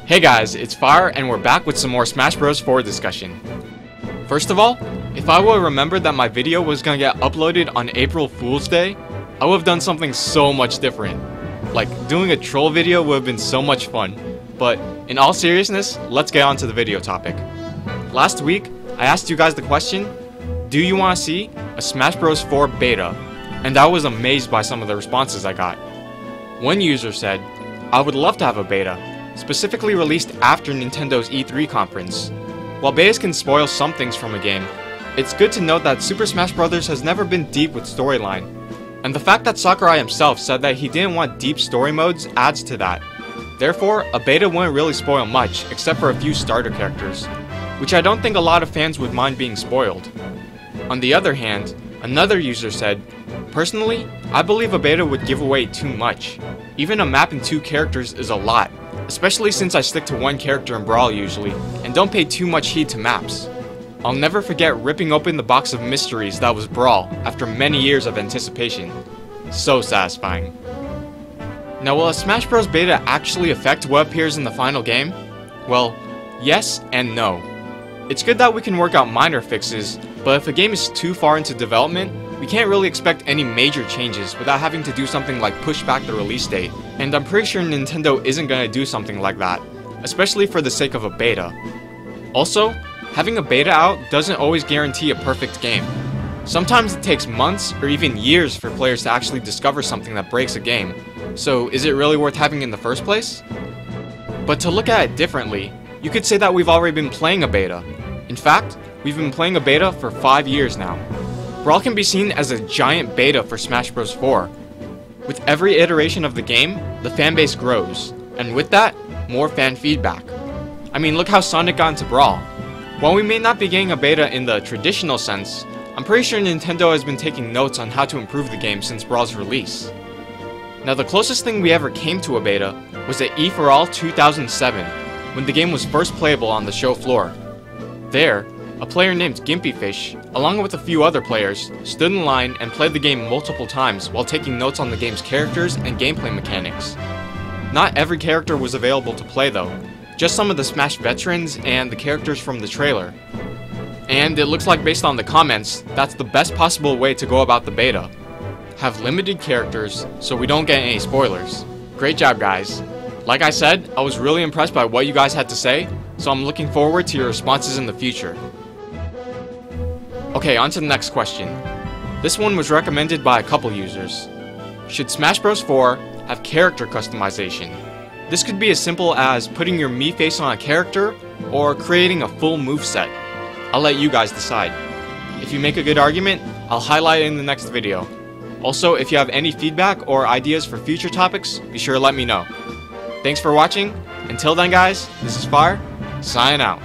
Hey guys, it's Fire and we're back with some more Smash Bros. 4 discussion. First of all, if I would remember that my video was gonna get uploaded on April Fool's Day, I would have done something so much different. Like, doing a troll video would have been so much fun. But in all seriousness, let's get on to the video topic. Last week, I asked you guys the question, do you want to see a Smash Bros. 4 beta? And I was amazed by some of the responses I got. One user said, I would love to have a beta, specifically released after Nintendo's E3 conference. While betas can spoil some things from a game, it's good to note that Super Smash Bros. Has never been deep with storyline. And the fact that Sakurai himself said that he didn't want deep story modes adds to that. Therefore, a beta wouldn't really spoil much, except for a few starter characters, which I don't think a lot of fans would mind being spoiled. On the other hand, another user said, personally, I believe a beta would give away too much. Even a map and 2 characters is a lot, especially since I stick to one character in Brawl usually, and don't pay too much heed to maps. I'll never forget ripping open the box of mysteries that was Brawl after many years of anticipation. So satisfying. Now, will a Smash Bros. Beta actually affect what appears in the final game? Well, yes and no. It's good that we can work out minor fixes, but if a game is too far into development, we can't really expect any major changes without having to do something like push back the release date, and I'm pretty sure Nintendo isn't gonna do something like that, especially for the sake of a beta. Also, having a beta out doesn't always guarantee a perfect game. Sometimes it takes months or even years for players to actually discover something that breaks a game, so is it really worth having in the first place? But to look at it differently, you could say that we've already been playing a beta. In fact, we've been playing a beta for 5 years now. Brawl can be seen as a giant beta for Smash Bros. 4. With every iteration of the game, the fanbase grows, and with that, more fan feedback. I mean, look how Sonic got into Brawl. While we may not be getting a beta in the traditional sense, I'm pretty sure Nintendo has been taking notes on how to improve the game since Brawl's release. Now, the closest thing we ever came to a beta was at E for All 2007, when the game was first playable on the show floor. There, a player named Gimpyfish, along with a few other players, stood in line and played the game multiple times while taking notes on the game's characters and gameplay mechanics. Not every character was available to play though, just some of the Smash veterans and the characters from the trailer. And it looks like based on the comments, that's the best possible way to go about the beta. Have limited characters so we don't get any spoilers. Great job guys. Like I said, I was really impressed by what you guys had to say, so I'm looking forward to your responses in the future. Okay, on to the next question. This one was recommended by a couple users. Should Smash Bros. 4 have character customization? This could be as simple as putting your Mii face on a character, or creating a full moveset. I'll let you guys decide. If you make a good argument, I'll highlight it in the next video. Also, if you have any feedback or ideas for future topics, be sure to let me know. Thanks for watching. Until then guys, this is Fire, signing out.